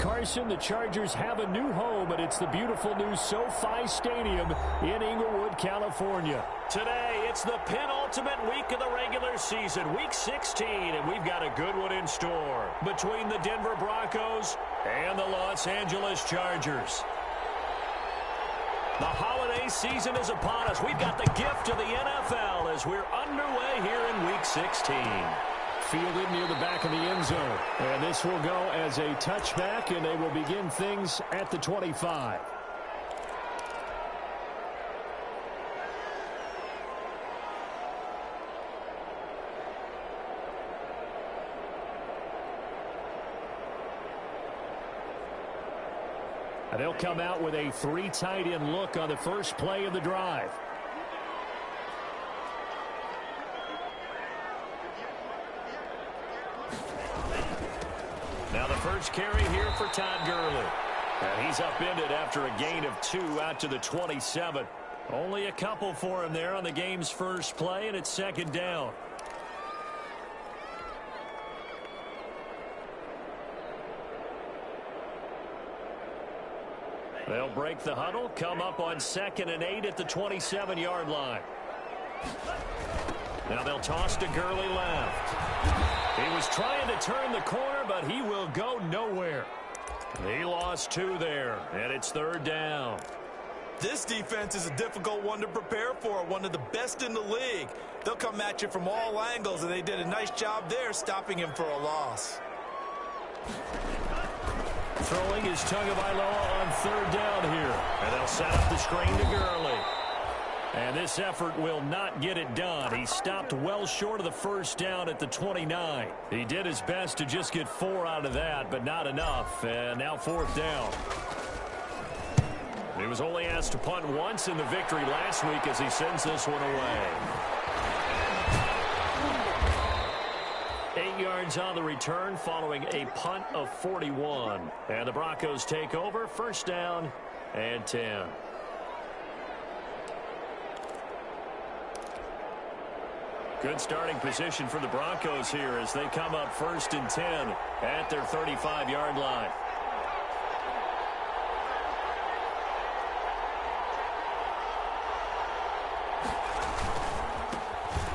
Carson, the Chargers have a new home, and it's the beautiful new SoFi Stadium in Inglewood, California. Today, it's the penultimate week of the regular season, Week 16, and we've got a good one in store between the Denver Broncos and the Los Angeles Chargers. The holiday season is upon us. We've got the gift of the NFL as we're underway here in Week 16. Fielded near the back of the end zone. And this will go as a touchback, and they will begin things at the 25. And they'll come out with a 3 tight end look on the first play of the drive. Now the first carry here for Todd Gurley. And he's upended after a gain of 2 out to the 27. Only a couple for him there on the game's first play, and it's second down. They'll break the huddle, come up on 2nd and 8 at the 27-yard line. Now they'll toss to Gurley left. He was trying to turn the corner, but he will go nowhere. He lost 2 there, and it's 3rd down. This defense is a difficult one to prepare for, one of the best in the league. They'll come at you from all angles, and they did a nice job there stopping him for a loss. Throwing is Tagovailoa on 3rd down here. And they'll set up the screen to Gurley. And this effort will not get it done. He stopped well short of the first down at the 29. He did his best to just get 4 out of that, but not enough. And now 4th down. He was only asked to punt once in the victory last week as he sends this one away. 8 yards on the return following a punt of 41. And the Broncos take over, 1st down and 10. Good starting position for the Broncos here as they come up 1st and 10 at their 35-yard line.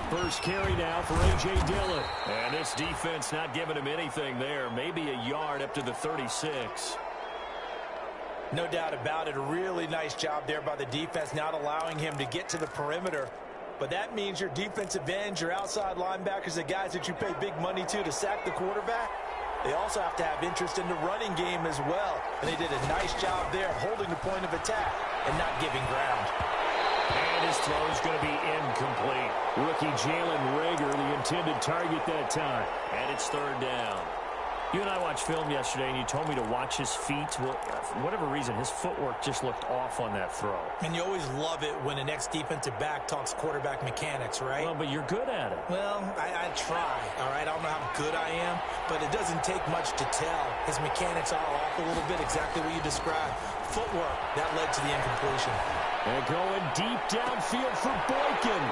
First carry now for A.J. Dillon. And this defense not giving him anything there. Maybe a yard up to the 36. No doubt about it. A really nice job there by the defense, not allowing him to get to the perimeter. But that means your defensive ends, your outside linebackers, the guys that you pay big money to sack the quarterback, they also have to have interest in the running game as well. And they did a nice job there holding the point of attack and not giving ground. And his throw is going to be incomplete. Rookie Jalen Reagor, the intended target that time. And it's 3rd down. You and I watched film yesterday, and you told me to watch his feet. Well, for whatever reason, his footwork just looked off on that throw. And you always love it when an ex-defensive back talks quarterback mechanics, right? Well, but you're good at it. Well, I try, all right? I don't know how good I am, but it doesn't take much to tell. His mechanics are off a little bit, exactly what you described. Footwork, that led to the incompletion. And going deep downfield for Boykin.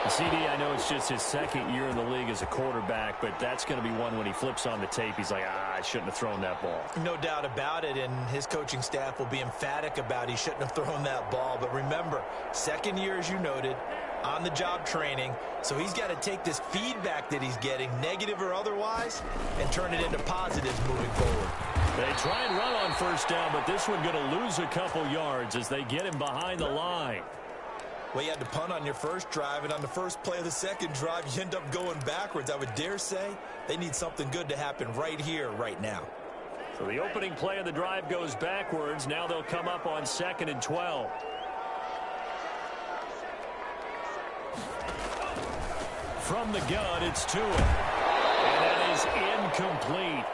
CD, I know it's just his 2nd year in the league as a quarterback, but that's going to be one when he flips on the tape. He's like, I shouldn't have thrown that ball. No doubt about it, and his coaching staff will be emphatic about he shouldn't have thrown that ball. But remember, 2nd year, as you noted, on-the-job training, so he's got to take this feedback that he's getting, negative or otherwise, and turn it into positives moving forward. They try and run on 1st down, but this one going to lose a couple yards as they get him behind the line. Well, you had to punt on your first drive, and on the first play of the second drive, you end up going backwards. I would dare say they need something good to happen right here, right now. So the opening play of the drive goes backwards. Now they'll come up on 2nd and 12. From the gun, it's Tua. And that is incomplete.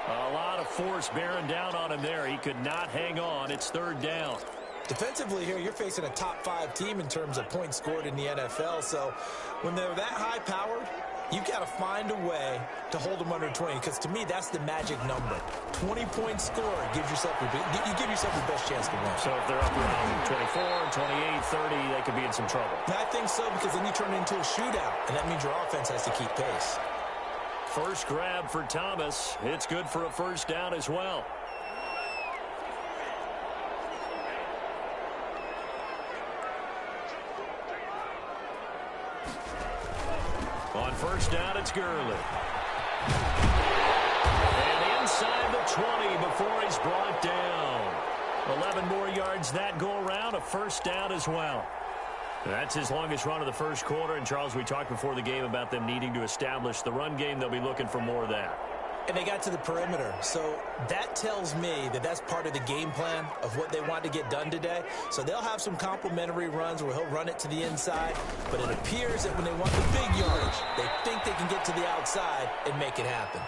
A lot of force bearing down on him there. He could not hang on. It's 3rd down. Defensively here, you're facing a top 5 team in terms of points scored in the NFL. So when they're that high-powered, You've got to find a way to hold them under 20, because to me, that's the magic number. 20-point score gives yourself you give yourself the best chance to win. So if they're up around 24, 28, 30, they could be in some trouble. And I think so, because then you turn it into a shootout, and that means your offense has to keep pace. First grab for Thomas. It's good for a first down as well. On first down, it's Gurley. And inside the 20 before he's brought down. 11 more yards that go around, a first down as well. That's his longest run of the first quarter. And, Charles, we talked before the game about them needing to establish the run game. They'll be looking for more of that. And they got to the perimeter. So that tells me that that's part of the game plan of what they want to get done today. So they'll have some complementary runs where he'll run it to the inside. But it appears that when they want the big yardage, they think they can get to the outside and make it happen.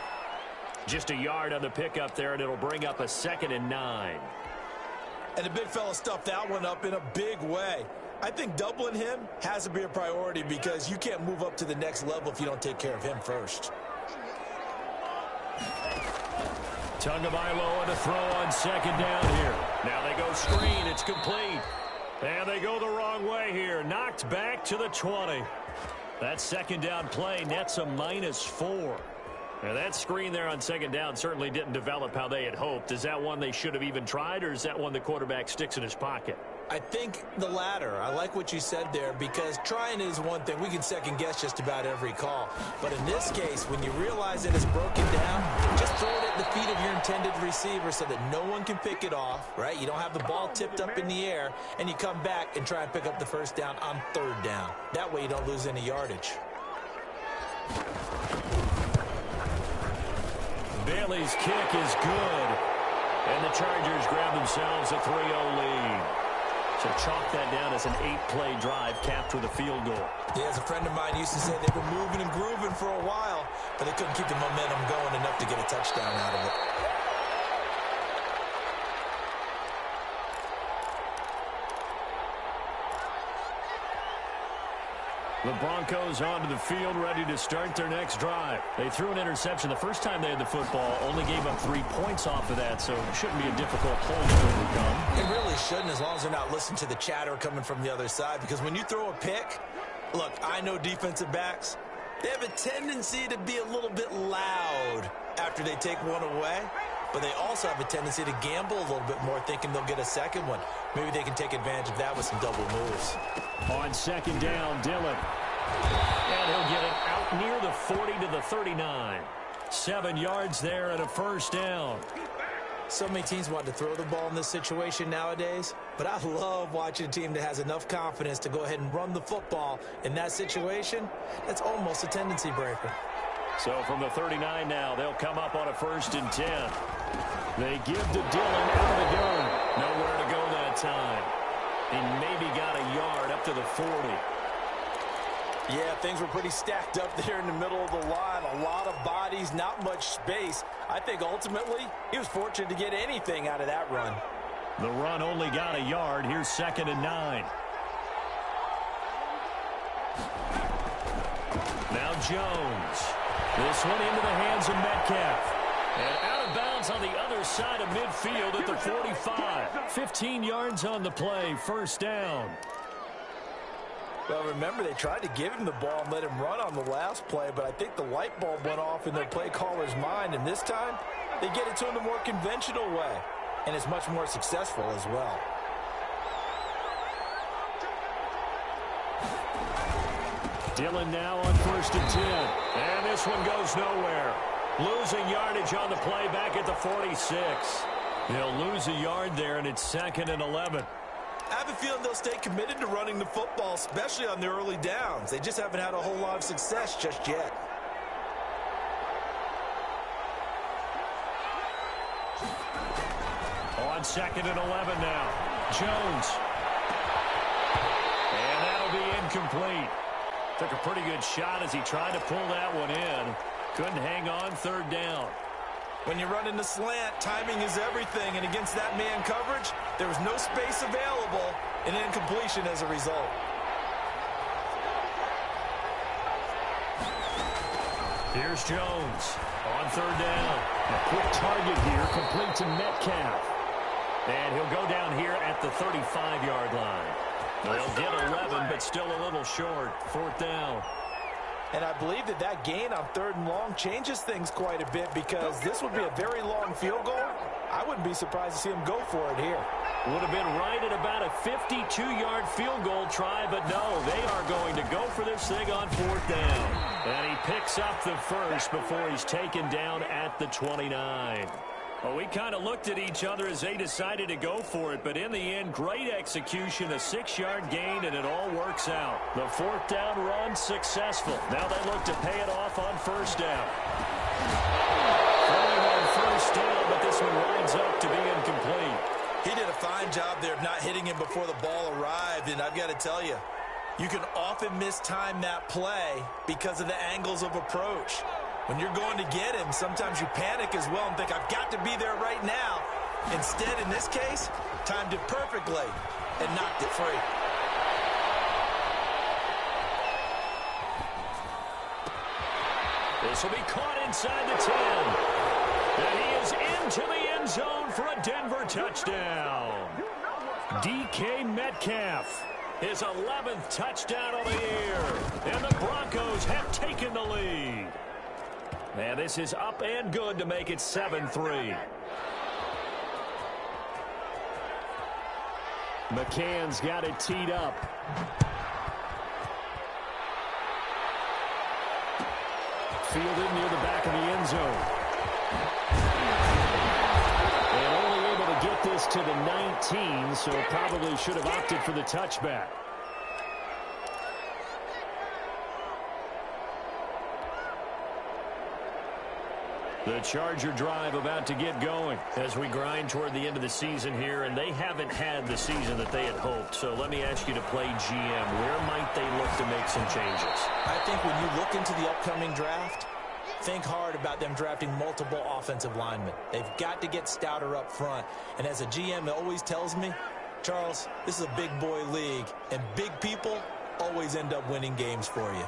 Just a yard on the pickup there, and it'll bring up a 2nd and 9. And the big fella stuffed that one up in a big way. I think doubling him has to be a priority, because you can't move up to the next level if you don't take care of him first. Tagovailoa to throw on second down here. Now they go screen. It's complete. And they go the wrong way here. Knocked back to the 20. That second down play nets a -4. Now that screen there on second down certainly didn't develop how they had hoped. Is that one they should have even tried, or is that one the quarterback sticks in his pocket? I think the latter. I like what you said there, because trying is one thing. We can second guess just about every call. But in this case, when you realize that it's broken down, just throw it at the feet of your intended receiver so that no one can pick it off, right? You don't have the ball tipped up in the air, and you come back and try and pick up the first down on third down. That way you don't lose any yardage. Bailey's kick is good. And the Chargers grab themselves a 3-0 lead. So chalk that down as an 8-play drive capped with a field goal. Yeah, as a friend of mine used to say, they were moving and grooving for a while, but they couldn't keep the momentum going enough to get a touchdown out of it. The Broncos onto the field, ready to start their next drive. They threw an interception the first time they had the football, only gave up 3 points off of that, so it shouldn't be a difficult hole to overcome. It really shouldn't, as long as they're not listening to the chatter coming from the other side, because when you throw a pick, look, I know defensive backs, they have a tendency to be a little bit loud after they take one away, but they also have a tendency to gamble a little bit more, thinking they'll get a second one. Maybe they can take advantage of that with some double moves. On second down, Dillon. And he'll get it out near the 40 to the 39. 7 yards there and a first down. So many teams want to throw the ball in this situation nowadays, but I love watching a team that has enough confidence to go ahead and run the football in that situation. That's almost a tendency breaker. So from the 39 now, they'll come up on a 1st and 10. They give to Dillon out of the gun. Nowhere to go that time. He maybe got a yard up to the 40. Yeah, things were pretty stacked up there in the middle of the line. A lot of bodies, not much space. I think ultimately he was fortunate to get anything out of that run. The run only got a yard. Here's 2nd and 9. Now Jones. This one into the hands of Metcalf. And out of bounds on the other side of midfield at the 45. 15 yards on the play, first down. Well, remember, they tried to give him the ball and let him run on the last play, but I think the light bulb went off in their play caller's mind, and this time they get it to him the more conventional way, and it's much more successful as well. Dillon now on 1st and 10. And this one goes nowhere. Losing yardage on the play back at the 46. They'll lose a yard there, and it's 2nd and 11. I have a feeling they'll stay committed to running the football, especially on their early downs. They just haven't had a whole lot of success just yet. On 2nd and 11 now. Jones. And that'll be incomplete. Took a pretty good shot as he tried to pull that one in. Couldn't hang on, 3rd down. When you're running the slant, timing is everything, and against that man coverage, there was no space available, and incompletion as a result. Here's Jones on third down. A quick target here, complete to Metcalf. And he'll go down here at the 35-yard line. They'll get 11, but still a little short. Fourth down. And I believe that gain on third and long changes things quite a bit, because this would be a very long field goal. I wouldn't be surprised to see him go for it here. Would have been right at about a 52-yard field goal try, but no, they are going to go for this thing on fourth down. And he picks up the first before he's taken down at the 29. Well, we kind of looked at each other as they decided to go for it, but in the end, great execution, a 6-yard gain, and it all works out. The fourth down run successful. Now they look to pay it off on first down. Throwing on first down, but this one winds up to be incomplete. He did a fine job there of not hitting him before the ball arrived, and I've got to tell you, you can often mistime that play because of the angles of approach. When you're going to get him, sometimes you panic as well and think, I've got to be there right now. Instead, in this case, timed it perfectly and knocked it free. This will be caught inside the 10. And he is into the end zone for a Denver touchdown. DK Metcalf, his 11th touchdown of the year. And the Broncos have taken the lead. And this is up and good to make it 7-3. McCann's got it teed up. Fielded near the back of the end zone. And only able to get this to the 19, so probably should have opted for the touchback. The Charger drive about to get going as we grind toward the end of the season here, and they haven't had the season that they had hoped. So let me ask you to play GM. Where might they look to make some changes? I think when you look into the upcoming draft, think hard about them drafting multiple offensive linemen. They've got to get stouter up front. And as a GM, it always tells me, Charles, this is a big boy league, and big people always end up winning games for you.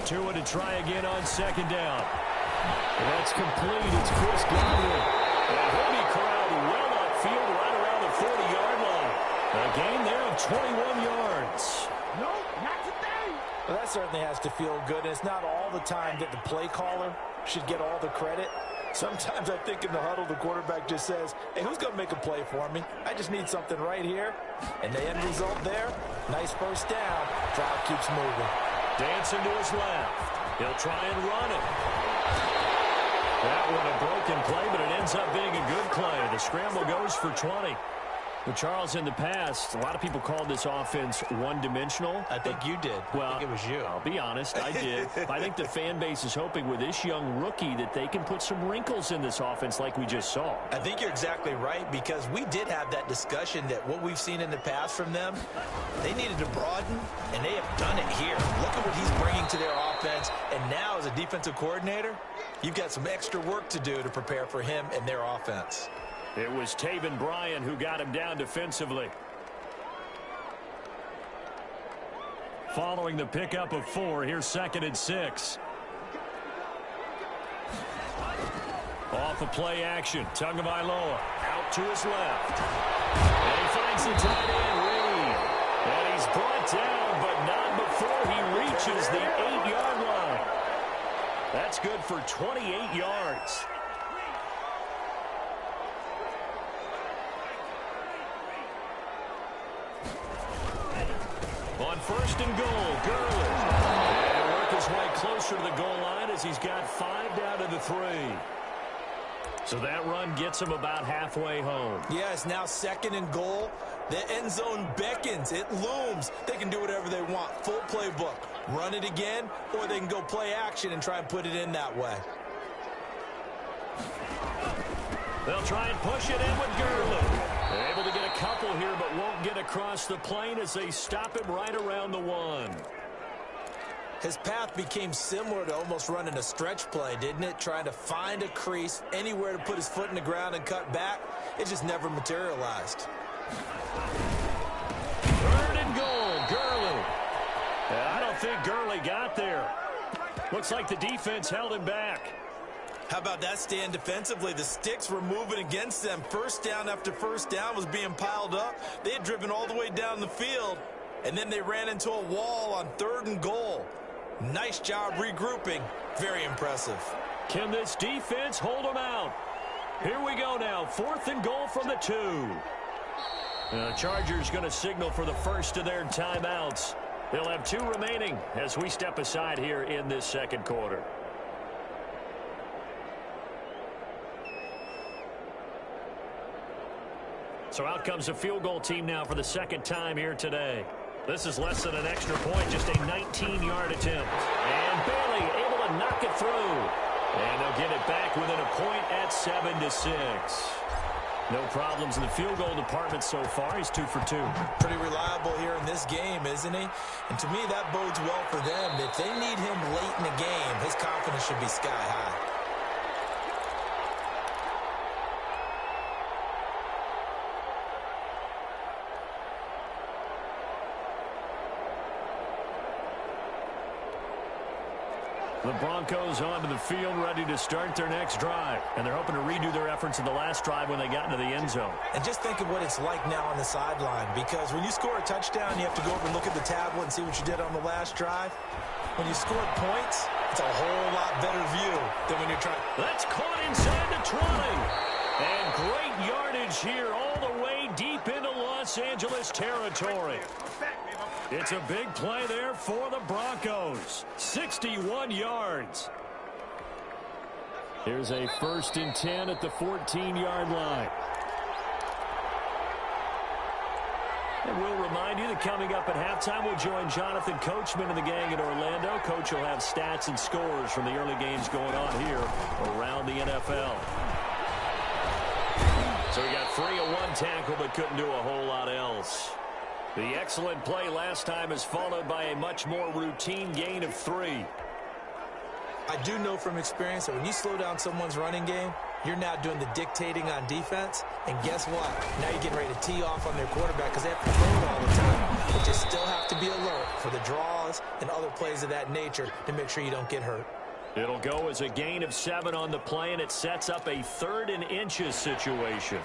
Tua to try again on second down. And that's complete. It's Chris Godwin. And he'll be corralled well upfield right around the 40-yard line. A gain there of 21 yards. No, not today. Well, that certainly has to feel good. And it's not all the time that the play caller should get all the credit. Sometimes I think in the huddle, the quarterback just says, hey, who's going to make a play for me? I just need something right here. And the end result there, nice first down. Drive keeps moving. Dancing to his left. He'll try and run it. That one a broken play, but it ends up being a good play. The scramble goes for 20. Well, Charles, in the past, a lot of people called this offense one-dimensional. I think you did. Well, I think it was you. I'll be honest, I did. I think the fan base is hoping with this young rookie that they can put some wrinkles in this offense like we just saw. I think you're exactly right, because we did have that discussion that what we've seen in the past from them, they needed to broaden, and they have done it here. Look at what he's bringing to their offense, and now as a defensive coordinator, you've got some extra work to do to prepare for him and their offense. It was Taven Bryan who got him down defensively. Following the pickup of 4, here's 2nd and 6. Off of play action, Tagovailoa out to his left. And he finds the tight end, Reed. And he's brought down, but not before he reaches the 8-yard line. That's good for 28 yards. On 1st and goal, Gurley. And work his way closer to the goal line as he's got 5 down to the 3. So that run gets him about halfway home. Yeah, it's now 2nd and goal. The end zone beckons. It looms. They can do whatever they want. Full playbook. Run it again, or they can go play action and try and put it in that way. They'll try and push it in with Gurley. They're able to get a couple here, but won't get across the plane as they stop him right around the 1. His path became similar to almost running a stretch play, didn't it? Trying to find a crease, anywhere to put his foot in the ground and cut back. It just never materialized. 3rd and goal, Gurley. I don't think Gurley got there. Looks like the defense held him back. How about that stand defensively? The sticks were moving against them. First down after first down was being piled up. They had driven all the way down the field, and then they ran into a wall on 3rd and goal. Nice job regrouping. Very impressive. Can this defense hold them out? Here we go now. 4th and goal from the 2. The Chargers going to signal for the first of their timeouts. They'll have 2 remaining as we step aside here in this second quarter. So out comes a field goal team now for the second time here today. This is less than an extra point, just a 19-yard attempt. And Bailey able to knock it through. And they'll get it back within a point at 7-6. No problems in the field goal department so far. He's 2 for 2. Pretty reliable here in this game, isn't he? And to me, that bodes well for them. If they need him late in the game, his confidence should be sky high. The Broncos onto the field, ready to start their next drive. And they're hoping to redo their efforts in the last drive when they got into the end zone. And just think of what it's like now on the sideline, because when you score a touchdown, you have to go over and look at the tablet and see what you did on the last drive. When you scored points, it's a whole lot better view than when you're trying. That's caught inside the 20. And great yardage here all the way deep into Los Angeles territory. It's a big play there for the Broncos. 61 yards. Here's a 1st and 10 at the 14-yard line. And we'll remind you that coming up at halftime, we'll join Jonathan Coachman and the gang in Orlando. Coach will have stats and scores from the early games going on here around the NFL. So we got 3 of 1 tackle, but couldn't do a whole lot else. The excellent play last time is followed by a much more routine gain of 3. I do know from experience that when you slow down someone's running game, you're now doing the dictating on defense. And guess what? Now you're getting ready to tee off on their quarterback because they have to throw it all the time. But you still have to be alert for the draws and other plays of that nature to make sure you don't get hurt. It'll go as a gain of 7 on the play, and it sets up a 3rd and inches situation.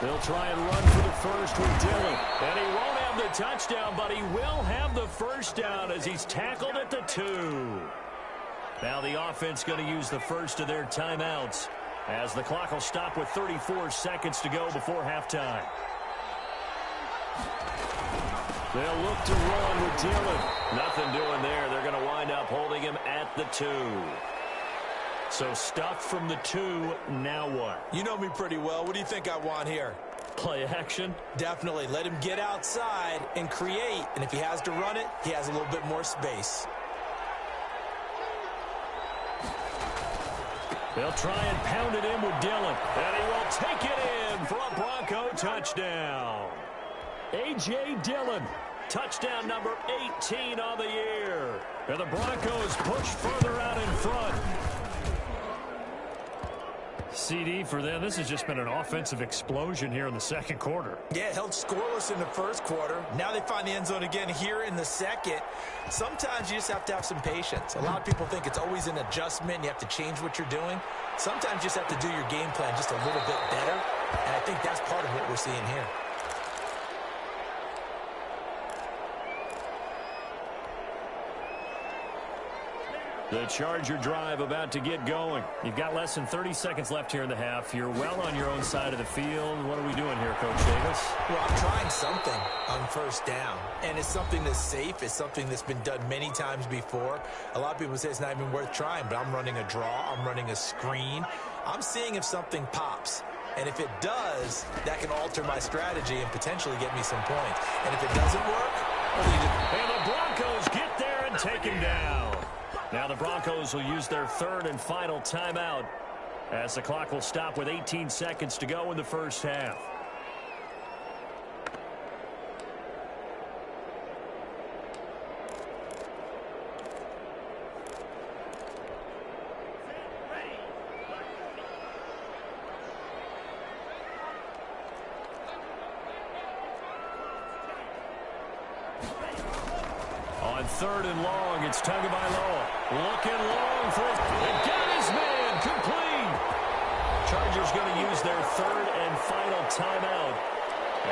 They'll try and run for the first with Dillon. And he won't have the touchdown, but he will have the first down as he's tackled at the 2. Now the offense going to use the first of their timeouts as the clock will stop with 34 seconds to go before halftime. They'll look to run with Dillon. Nothing doing there. They're going to wind up holding him at the 2. So stuff from the 2, now what? You know me pretty well. What do you think I want here? Play action? Definitely. Let him get outside and create. And if he has to run it, he has a little bit more space. They'll try and pound it in with Dillon. And he will take it in for a Bronco touchdown. A.J. Dillon, touchdown number 18 on the year. And the Broncos push further out in front. CD for them. This has just been an offensive explosion here in the second quarter. Yeah, held scoreless in the first quarter. Now they find the end zone again here in the second. Sometimes you just have to have some patience. A lot of people think it's always an adjustment. You have to change what you're doing. Sometimes you just have to do your game plan just a little bit better. And I think that's part of what we're seeing here. The Charger drive about to get going. You've got less than 30 seconds left here in the half. You're well on your own side of the field. What are we doing here, Coach Davis? Well, I'm trying something on first down. And it's something that's safe. It's something that's been done many times before. A lot of people say it's not even worth trying, but I'm running a draw. I'm running a screen. I'm seeing if something pops. And if it does, that can alter my strategy and potentially get me some points. And if it doesn't work, what do you do? And the Broncos get there and take him down. Now the Broncos will use their 3rd and final timeout as the clock will stop with 18 seconds to go in the first half. On 3rd and long, it's Tagovailoa. Looking long for it. They got his man. Complete. Chargers going to use their 3rd and final timeout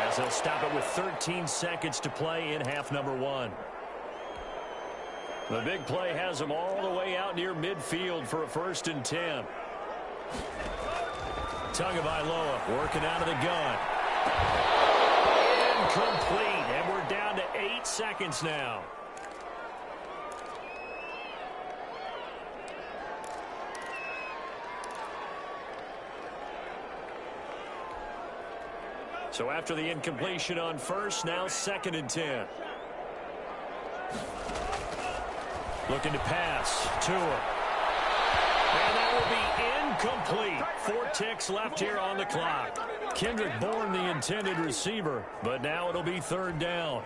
as they'll stop it with 13 seconds to play in half number 1. The big play has them all the way out near midfield for a 1st and 10. Tagovailoa working out of the gun. Incomplete, and we're down to 8 seconds now. So after the incompletion on 1st, now 2nd and 10. Looking to pass. Tua. And that will be incomplete. 4 ticks left here on the clock. Kendrick Bourne, the intended receiver, but now it'll be 3rd down.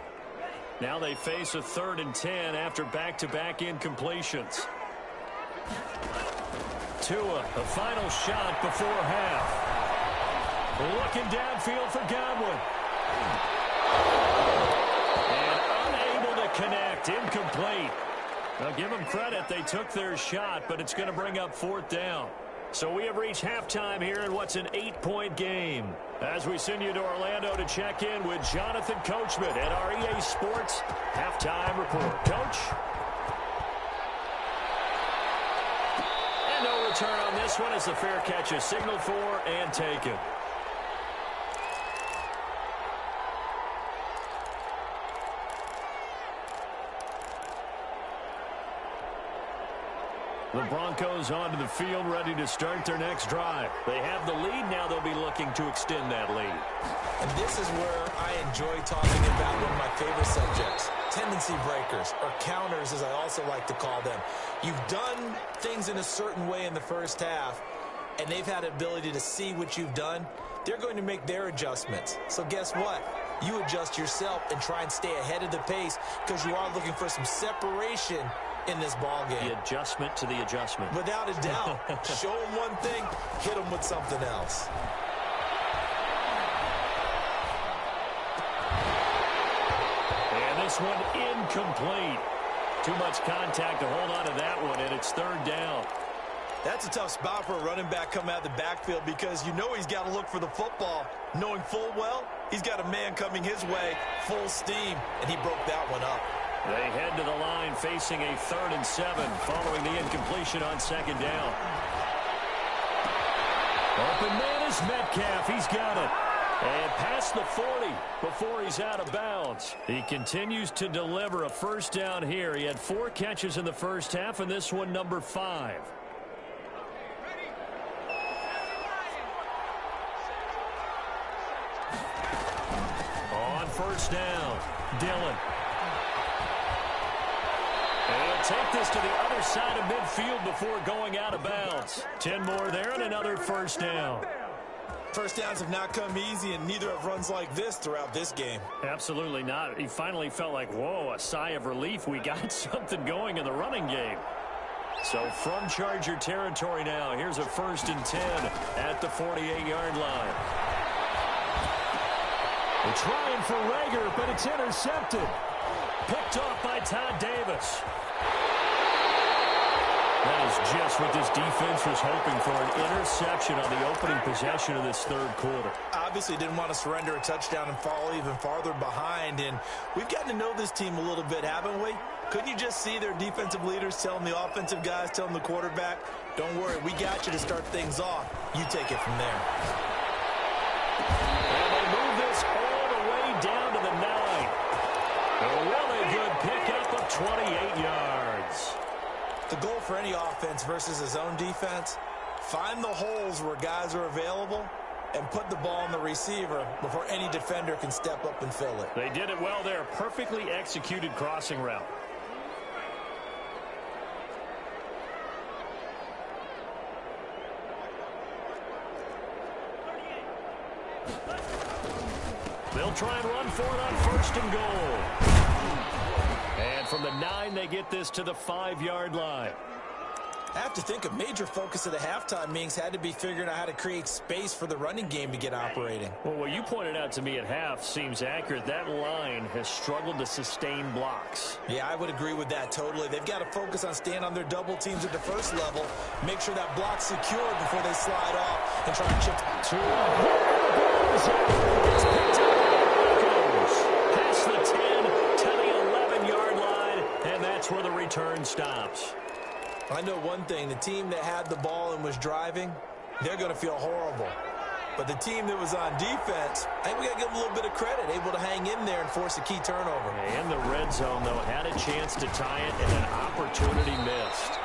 Now they face a 3rd and 10 after back-to-back incompletions. Tua, the final shot before half. Looking downfield for Godwin. And unable to connect. Incomplete. Now give them credit. They took their shot, but it's going to bring up 4th down. So we have reached halftime here in what's an 8-point game. As we send you to Orlando to check in with Jonathan Coachman at our EA Sports Halftime Report. Coach? And no return on this one as the fair catch is signaled for and taken. The Broncos onto the field, ready to start their next drive. They have the lead. Now they'll be looking to extend that lead. And this is where I enjoy talking about one of my favorite subjects, tendency breakers, or counters, as I also like to call them. You've done things in a certain way in the first half, and they've had the ability to see what you've done. They're going to make their adjustments. So guess what? You adjust yourself and try and stay ahead of the pace because you are looking for some separation in this ball game. The adjustment to the adjustment. Without a doubt. Show them one thing, hit them with something else. And this one incomplete. Too much contact to hold on to that one, and it's 3rd down. That's a tough spot for a running back coming out of the backfield because you know he's got to look for the football, knowing full well he's got a man coming his way, full steam, and he broke that one up. They head to the line facing a 3rd and 7 following the incompletion on 2nd down. Open man is Metcalf. He's got it. And past the 40 before he's out of bounds. He continues to deliver a 1st down here. He had 4 catches in the first half, and this one number 5. On 1st down, Dillon. And take this to the other side of midfield before going out of bounds. 10 more there and another 1st down. First downs have not come easy, and neither have runs like this throughout this game. Absolutely not. He finally felt like, whoa, a sigh of relief. We got something going in the running game. So from Charger territory now, here's a 1st and 10 at the 48-yard line. They're trying for Rager, but it's intercepted. Picked off by Todd Davis. That is just what this defense was hoping for, an interception on the opening possession of this 3rd quarter. Obviously didn't want to surrender a touchdown and fall even farther behind, and we've gotten to know this team a little bit, haven't we? Couldn't you just see their defensive leaders telling the offensive guys, telling the quarterback, don't worry, we got you to start things off. You take it from there. And they move this all the way down to the 9. A really good pickup of 28 yards. The goal for any offense versus his own defense, find the holes where guys are available and put the ball on the receiver before any defender can step up and fill it. They did it well there. Perfectly executed crossing route. They'll try and run for it on 1st and goal. And from the 9, they get this to the 5-yard line. I have to think a major focus of the halftime meetings had to be figuring out how to create space for the running game to get operating. Well, what you pointed out to me at half seems accurate. That line has struggled to sustain blocks. Yeah, I would agree with that totally. They've got to focus on staying on their double teams at the first level, make sure that block's secured before they slide off and try and chip to past the 10 to the 11-yard line, and that's where the return stops. I know one thing, the team that had the ball and was driving, they're going to feel horrible. But the team that was on defense, I think we got to give them a little bit of credit, able to hang in there and force a key turnover. In the red zone, though, had a chance to tie it, and an opportunity missed.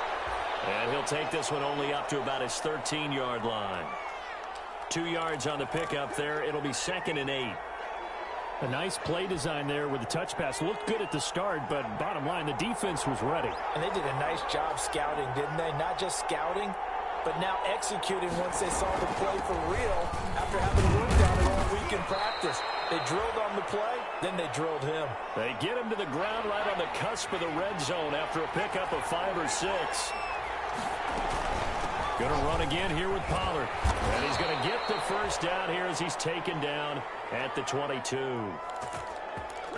And he'll take this one only up to about his 13-yard line. 2 yards on the pickup there. It'll be 2nd and 8. A nice play design there with the touch pass. Looked good at the start, but bottom line, the defense was ready. And they did a nice job scouting, didn't they? Not just scouting, but now executing once they saw the play for real after having worked on it all week in practice. They drilled on the play, then they drilled him. They get him to the ground right on the cusp of the red zone after a pickup of 5 or 6. Going to run again here with Pollard. And he's going to get the first down here as he's taken down at the 22.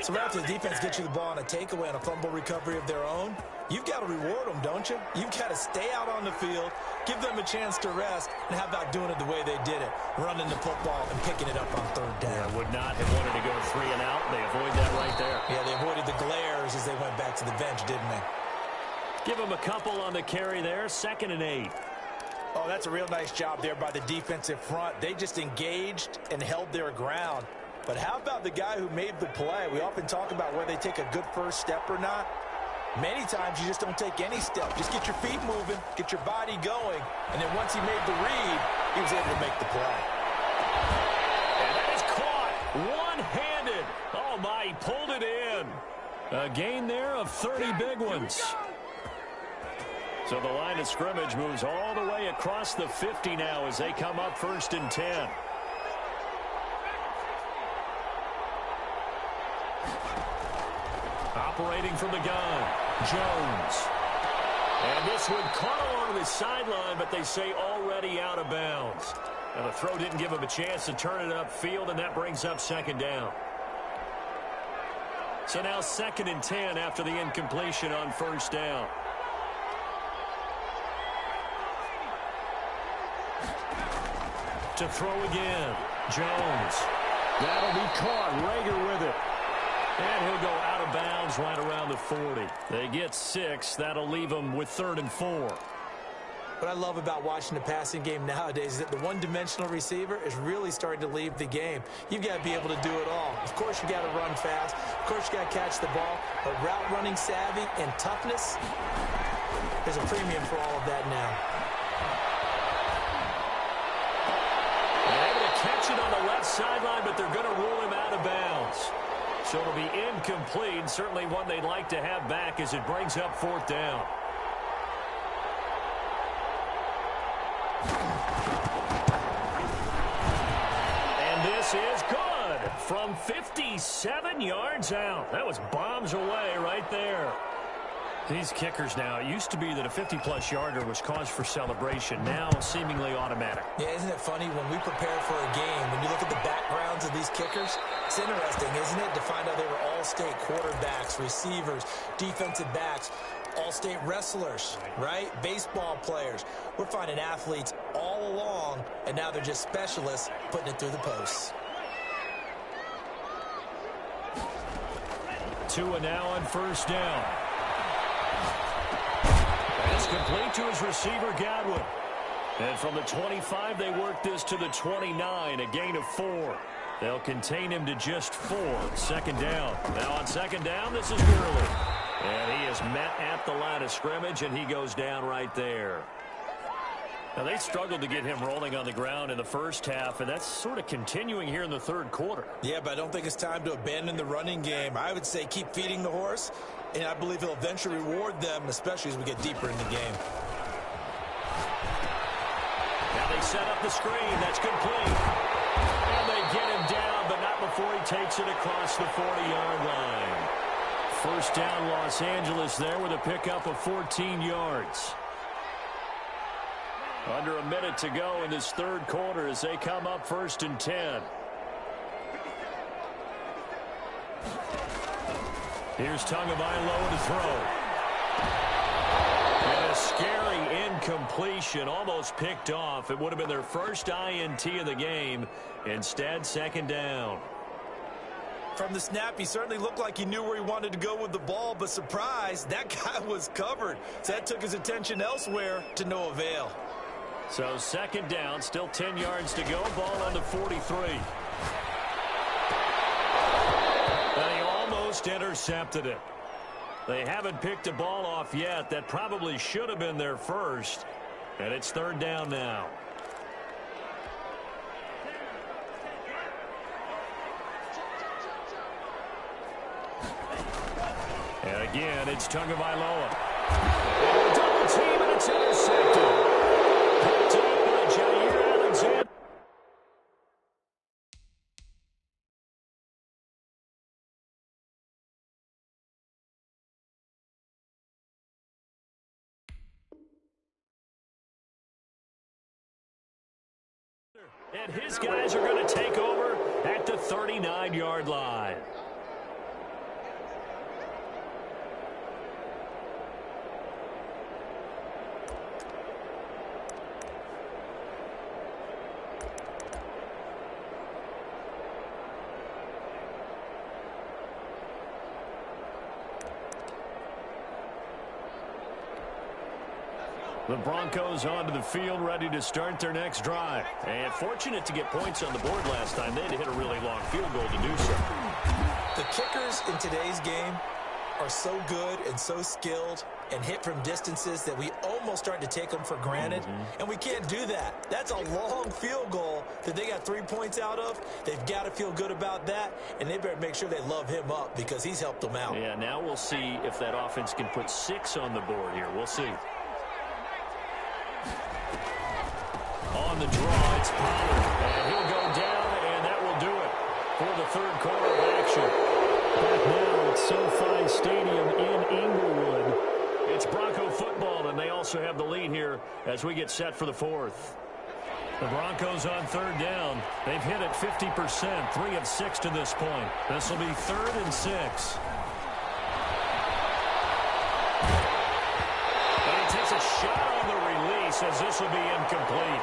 So after the defense gets you the ball on a takeaway and a fumble recovery of their own, you've got to reward them, don't you? You've got to stay out on the field, give them a chance to rest, and how about doing it the way they did it, running the football and picking it up on 3rd down. Yeah, would not have wanted to go 3 and out. They avoid that right there. Yeah, they avoided the glares as they went back to the bench, didn't they? Give them a couple on the carry there, 2nd and 8. Oh, that's a real nice job there by the defensive front. They just engaged and held their ground. But how about the guy who made the play? We often talk about whether they take a good first step or not. Many times you just don't take any step. Just get your feet moving, get your body going, and then once he made the read, he was able to make the play. And that is caught one-handed. Oh, my, he pulled it in. A gain there of 30 big ones. So the line of scrimmage moves all the way across the 50 now as they come up 1st and 10. Operating from the gun, Jones. And this one caught along the sideline, but they say already out of bounds. And the throw didn't give him a chance to turn it upfield, and that brings up 2nd down. So now 2nd and 10 after the incompletion on 1st down. To throw again, Jones. That'll be caught. Rager with it. And he'll go out of bounds right around the 40. They get 6. That'll leave them with 3rd and 4. What I love about watching the passing game nowadays is that the one-dimensional receiver is really starting to leave the game. You've got to be able to do it all. Of course, you got to run fast. Of course, you got to catch the ball. But route running savvy and toughness, there's a premium for all of that now. Catch it on the left sideline, but they're going to rule him out of bounds. So it'll be incomplete. Certainly one they'd like to have back as it brings up 4th down. And this is good from 57 yards out. That was bombs away right there. These kickers now, it used to be that a 50-plus yarder was cause for celebration. Now seemingly automatic. Yeah, isn't it funny when we prepare for a game, when you look at the backgrounds of these kickers, it's interesting, isn't it, to find out they were all-state quarterbacks, receivers, defensive backs, all-state wrestlers, right? Baseball players. We're finding athletes all along, and now they're just specialists putting it through the posts. Tua now on 1st down. It's complete to his receiver, Godwin. And from the 25, they work this to the 29, a gain of 4. They'll contain him to just 4. 2nd down. Now on 2nd down, this is Gurley. And he is met at the line of scrimmage, and he goes down right there. Now, they struggled to get him rolling on the ground in the first half, and that's sort of continuing here in the 3rd quarter. Yeah, but I don't think it's time to abandon the running game. I would say keep feeding the horse, and I believe he'll eventually reward them, especially as we get deeper in the game. Now they set up the screen. That's complete. And they get him down, but not before he takes it across the 40-yard line. First down, Los Angeles there with a pickup of 14 yards. Under a minute to go in this third quarter as they come up 1st and 10. Here's Tagovailoa to throw. And a scary incompletion, almost picked off. It would have been their first INT of the game. Instead, 2nd down. From the snap, he certainly looked like he knew where he wanted to go with the ball, but surprise, that guy was covered. So that took his attention elsewhere to no avail. So 2nd down, still 10 yards to go, ball on the 43. And he almost intercepted it. They haven't picked a ball off yet. That probably should have been their first. And it's 3rd down now. And again, it's Tagovailoa. Double team, and it's intercepted. Picked up by Jair Alexander. And his guys are going to take over at the 39-yard line. The Broncos onto the field, ready to start their next drive. And fortunate to get points on the board last time. They had to hit a really long field goal to do so. The kickers in today's game are so good and so skilled and hit from distances that we almost start to take them for granted. And we can't do that. That's a long field goal that they got 3 points out of. They've got to feel good about that, and they better make sure they love him up because he's helped them out. Yeah, now we'll see if that offense can put 6 on the board here. We'll see. On the draw, it's Pollard, and he'll go down, and that will do it for the third quarter of action. Back now at SoFi Stadium in Inglewood. It's Bronco football, and they also have the lead here as we get set for the fourth. The Broncos on 3rd down. They've hit it 50%, 3 of 6 to this point. This will be 3rd and 6. And he takes a shot on the release as this will be incomplete.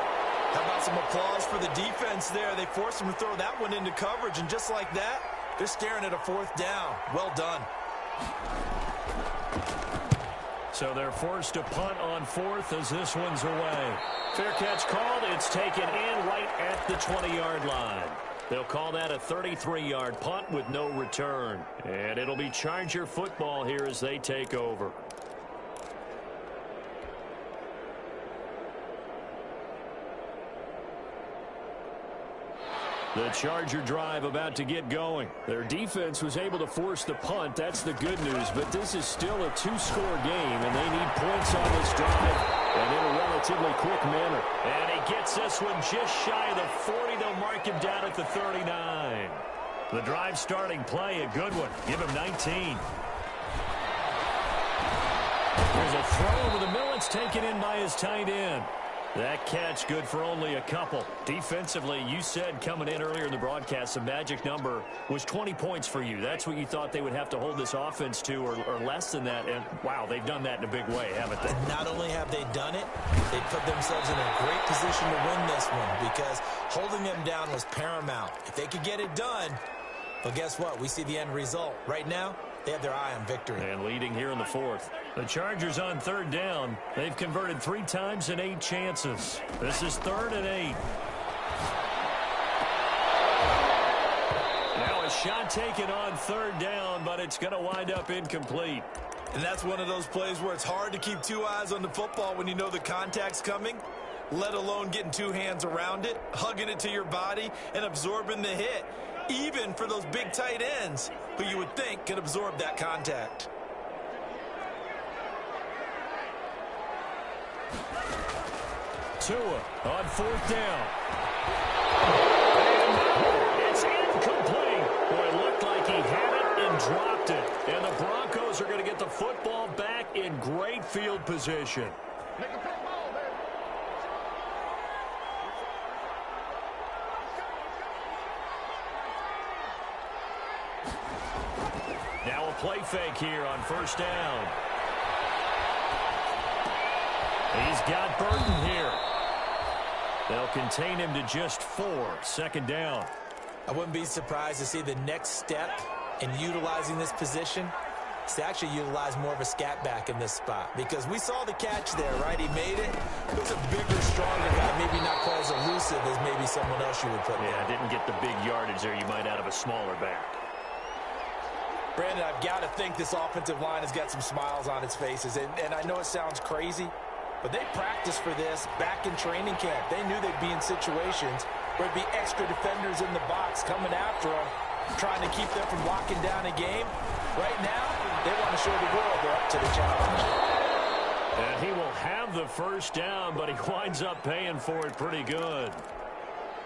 How about some applause for the defense there? They forced him to throw that one into coverage, and just like that, they're staring at a 4th down. Well done. So they're forced to punt on 4th as this one's away. Fair catch called. It's taken in right at the 20-yard line. They'll call that a 33-yard punt with no return. And it'll be Charger football here as they take over. The Charger drive about to get going. Their defense was able to force the punt. That's the good news. But this is still a 2-score game, and they need points on this drive and in a relatively quick manner. And he gets this one just shy of the 40. They'll mark him down at the 39. The drive starting play, a good one. Give him 19. There's a throw over the middle. It's taken in by his tight end. That catch good for only a couple. Defensively, you said coming in earlier in the broadcast, the magic number was 20 points for you. That's what you thought they would have to hold this offense to or less than that. And, wow, they've done that in a big way, haven't they? And not only have they done it, they put themselves in a great position to win this one because holding them down was paramount. If they could get it done, well, guess what? We see the end result. Right now, they have their eye on victory. And leading here in the 4th. The Chargers on 3rd down. They've converted 3 times in 8 chances. This is 3rd and 8. Now a shot taken on 3rd down, but it's going to wind up incomplete. And that's one of those plays where it's hard to keep 2 eyes on the football when you know the contact's coming, let alone getting 2 hands around it, hugging it to your body, and absorbing the hit. Even for those big tight ends who you would think could absorb that contact. Tua on 4th down. It's incomplete. field position. Make a play ball, baby. Now a play fake here on first down. He's got Burton here. They'll contain him to just 4. Second down. I wouldn't be surprised to see the next step in utilizing this position is to actually utilize more of a scat back in this spot, because we saw the catch there, right? He made it. It was a bigger, stronger guy, maybe not quite as elusive as maybe someone else you would put there. Yeah, didn't get the big yardage there you might out of a smaller back. Brandon, I've got to think this offensive line has got some smiles on its faces, and I know it sounds crazy, but they practiced for this back in training camp. They knew they'd be in situations where there'd be extra defenders in the box coming after them, trying to keep them from locking down a game. Right now, they want to show the world they're up to the challenge. And he will have the first down, but he winds up paying for it pretty good.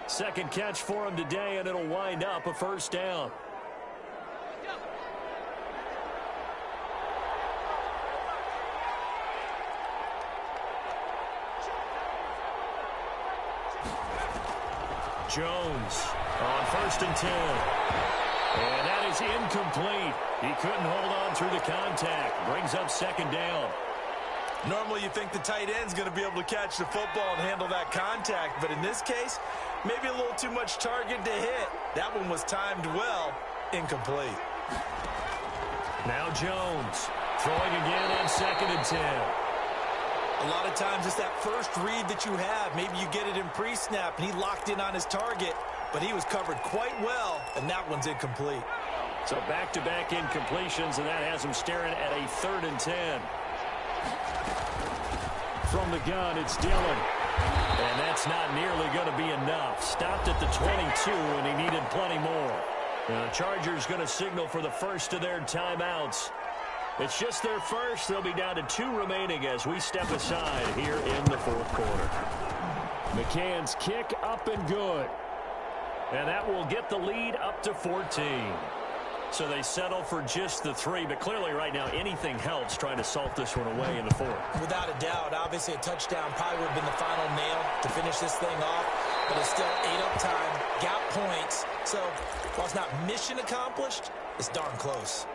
Second catch for him today, and it'll wind up a first down. Jones on first and 10. And that is incomplete. He couldn't hold on through the contact. Brings up second down. Normally you think the tight end's going to be able to catch the football and handle that contact, but in this case, maybe a little too much target to hit. That one was timed well, incomplete. Now Jones throwing again on second and 10. A lot of times it's that first read that you have. Maybe you get it in pre-snap, and he locked in on his target, but he was covered quite well, and that one's incomplete. So back-to-back incompletions, and that has him staring at a 3rd and 10. From the gun, it's Dillon. And that's not nearly going to be enough. Stopped at the 22, and he needed plenty more. The Chargers going to signal for the first of their timeouts. It's just their first. They'll be down to 2 remaining as we step aside here in the 4th quarter. McCann's kick up and good. And that will get the lead up to 14. So they settle for just the 3, but clearly right now anything helps trying to salt this one away in the 4th. Without a doubt, obviously a touchdown probably would have been the final nail to finish this thing off, but it's still 8 up time, got points. So while it's not mission accomplished, it's darn close.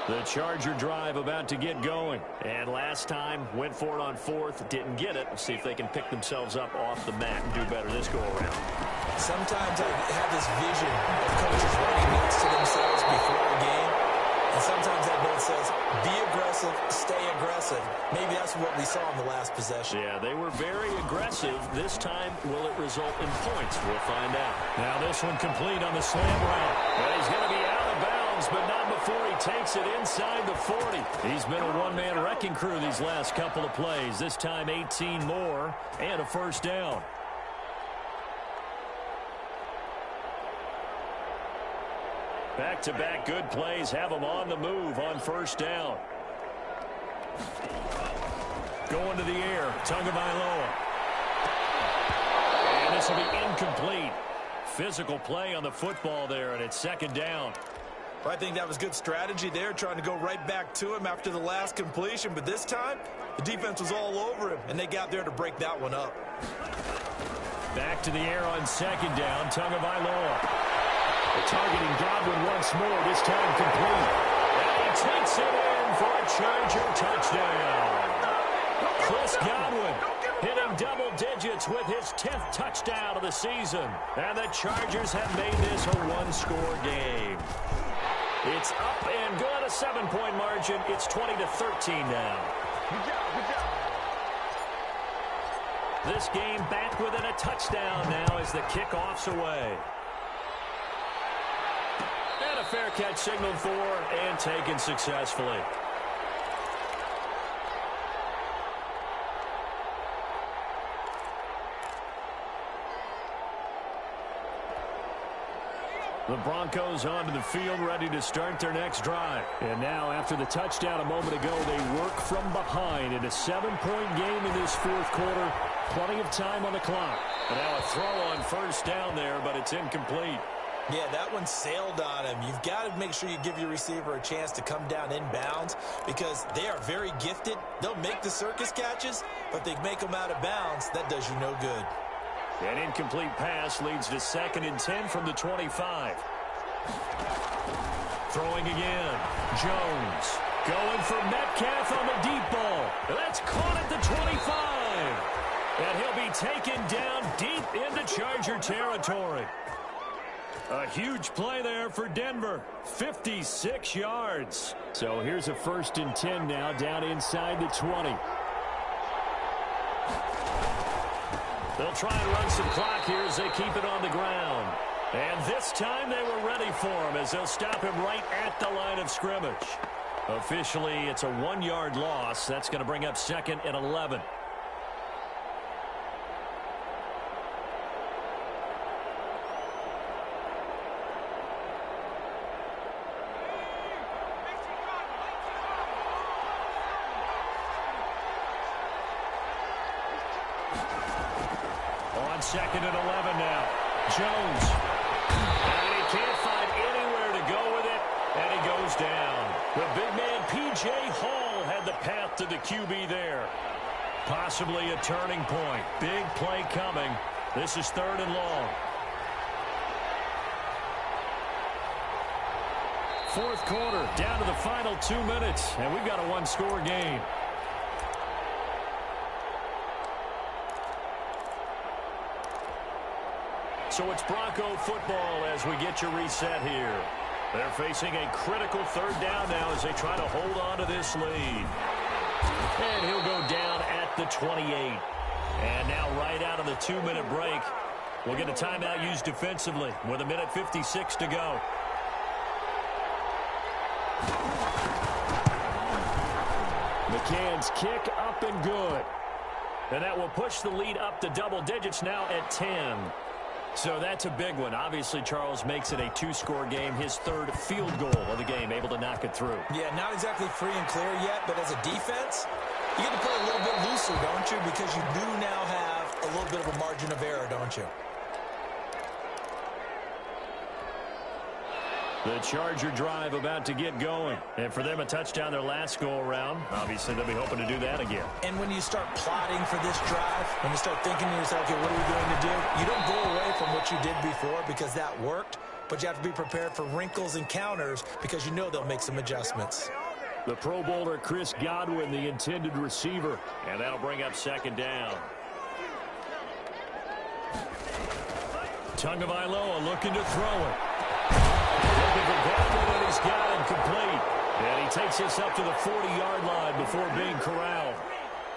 The Charger drive about to get going. And last time, went for it on 4th, didn't get it. We'll see if they can pick themselves up off the mat and do better this go-around. Sometimes I have this vision of coaches writing notes to themselves before a game. And sometimes that note says, be aggressive, stay aggressive. Maybe that's what we saw in the last possession. Yeah, they were very aggressive. This time, will it result in points? We'll find out. Now this one complete on the slam route. But he's going to be out of bounds, but not before he takes it inside the 40. He's been a one-man wrecking crew these last couple of plays. This time 18 more and a first down. Back-to-back good plays have him on the move on first down. Going to the air, Tagovailoa. And this will be incomplete. Physical play on the football there, and it's second down. I think that was good strategy there, trying to go right back to him after the last completion. But this time, the defense was all over him, and they got there to break that one up. Back to the air on second down, Tagovailoa. Targeting Godwin once more, this time complete. And he takes it in for a Charger touchdown. Chris Godwin hitting double digits with his 10th touchdown of the season. And the Chargers have made this a one-score game. It's up and good, a 7-point margin. It's 20-13 now. Good job, good job. This game back within a touchdown now as the kickoff's away. And a fair catch signaled for and taken successfully. The Broncos onto the field, ready to start their next drive. And now, after the touchdown a moment ago, they work from behind in a 7-point game in this 4th quarter. Plenty of time on the clock. And now a throw on first down there, but it's incomplete. Yeah, that one sailed on him. You've got to make sure you give your receiver a chance to come down inbounds because they are very gifted. They'll make the circus catches, but they make them out of bounds. That does you no good. An incomplete pass leads to 2nd and 10 from the 25. Throwing again. Jones going for Metcalf on the deep ball. That's caught at the 25. And he'll be taken down deep into Charger territory. A huge play there for Denver. 56 yards. So here's a 1st and 10 now down inside the 20. They'll try and run some clock here as they keep it on the ground. And this time they were ready for him as they'll stop him right at the line of scrimmage. Officially, it's a 1-yard loss. That's going to bring up 2nd and 11. On 2nd and 11 now. Jones. And he can't find anywhere to go with it, and he goes down. The big man, P.J. Hall, had the path to the QB there. Possibly a turning point. Big play coming. This is 3rd and long. 4th quarter, down to the final 2 minutes, and we've got a 1-score game. So it's Bronco football as we get you reset here. They're facing a critical 3rd down now as they try to hold on to this lead. And he'll go down at the 28. And now right out of the 2-minute break, we'll get a timeout used defensively with 1:56 to go. McCann's kick up and good. And that will push the lead up to double digits now at 10. So that's a big one. Obviously, Charles makes it a 2-score game. His 3rd field goal of the game, able to knock it through. Yeah, not exactly free and clear yet, but as a defense, you get to play a little bit looser, don't you? Because you do now have a little bit of a margin of error, don't you? The Charger drive about to get going. And for them, a touchdown their last go-around. Obviously, they'll be hoping to do that again. And when you start plotting for this drive, when you start thinking to yourself, okay, what are we going to do? You don't go away from what you did before because that worked, but you have to be prepared for wrinkles and counters because you know they'll make some adjustments. The Pro Bowler Chris Godwin, the intended receiver. And that'll bring up 2nd down. Tagovailoa looking to throw it. Looking for Godwin, and he's got him complete. And he takes us up to the 40-yard line before being corralled.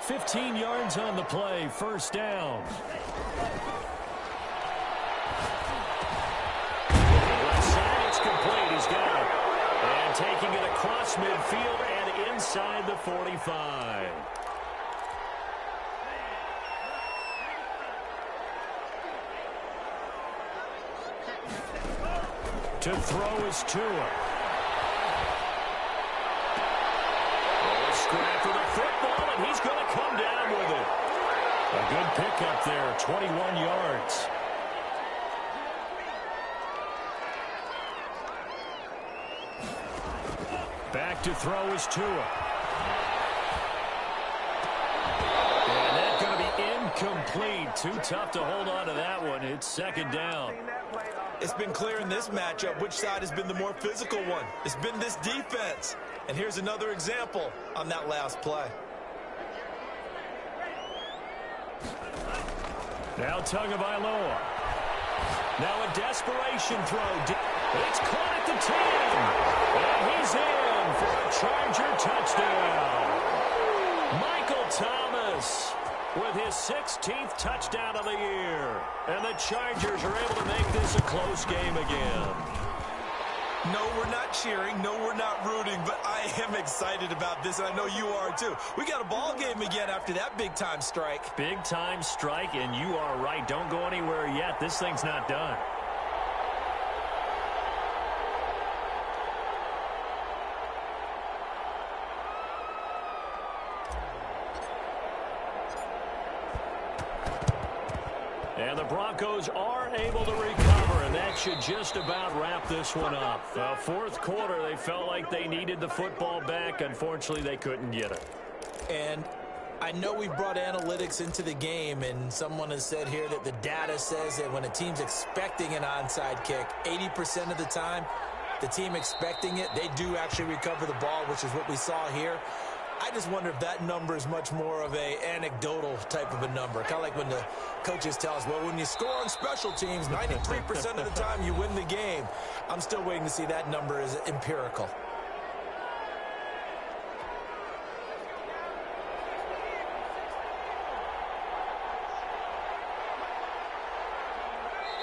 15 yards on the play, 1st down. Left side, it's complete. He's got it. And taking it across midfield and inside the 45. To throw is Tua. Scrap for the football, and he's going to come down with it. A good pickup there, 21 yards. Back to throw is Tua. And that's going to be incomplete. Too tough to hold on to that one. It's 2nd down. It's been clear in this matchup which side has been the more physical one. It's been this defense. And here's another example on that last play. Now Tagovailoa. Now a desperation throw. It's caught at the 10. And he's in for a Charger touchdown. Michael Thomas with his 16th touchdown of the year. And the Chargers are able to make this a close game again. No, we're not cheering. No, we're not rooting. But I am excited about this, and I know you are too. We got a ball game again after that big-time strike. Big-time strike, and you are right. Don't go anywhere yet. This thing's not done. And the Broncos are able to recover, and that should just about wrap this one up. Fourth quarter, they felt like they needed the football back. Unfortunately, they couldn't get it. And I know we brought analytics into the game, and someone has said here that the data says that when a team's expecting an onside kick, 80% of the time, the team expecting it, they do actually recover the ball, which is what we saw here. I just wonder if that number is much more of a anecdotal type of a number. Kind of like when the coaches tell us, well, when you score on special teams, 93% of the time you win the game. I'm still waiting to see that number is empirical.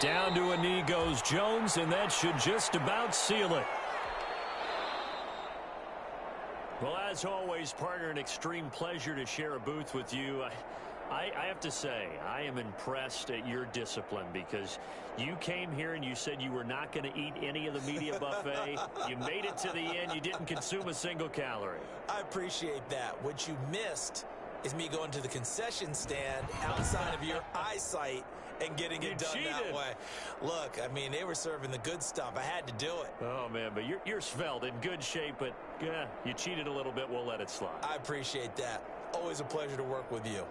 Down to a knee goes Jones, and that should just about seal it. Well, as always, partner, an extreme pleasure to share a booth with you. I have to say, I am impressed at your discipline because you came here and you said you were not going to eat any of the media buffet. You made it to the end. You didn't consume a single calorie. I appreciate that. What you missed is me going to the concession stand outside of your eyesight and getting it done that way. Look, I mean, they were serving the good stuff. I had to do it. Oh, man, but you're svelte, in good shape, but you cheated a little bit. We'll let it slide. I appreciate that. Always a pleasure to work with you.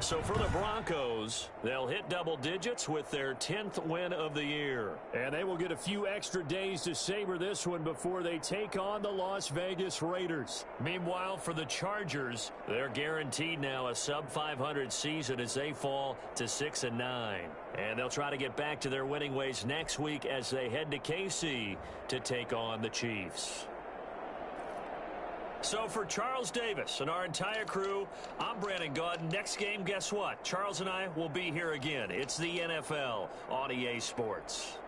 So for the Broncos, they'll hit double digits with their 10th win of the year. And they will get a few extra days to savor this one before they take on the Las Vegas Raiders. Meanwhile, for the Chargers, they're guaranteed now a sub-500 season as they fall to 6-9. And they'll try to get back to their winning ways next week as they head to KC to take on the Chiefs. So for Charles Davis and our entire crew, I'm Brandon Gaudin. Next game, guess what? Charles and I will be here again. It's the NFL on EA Sports.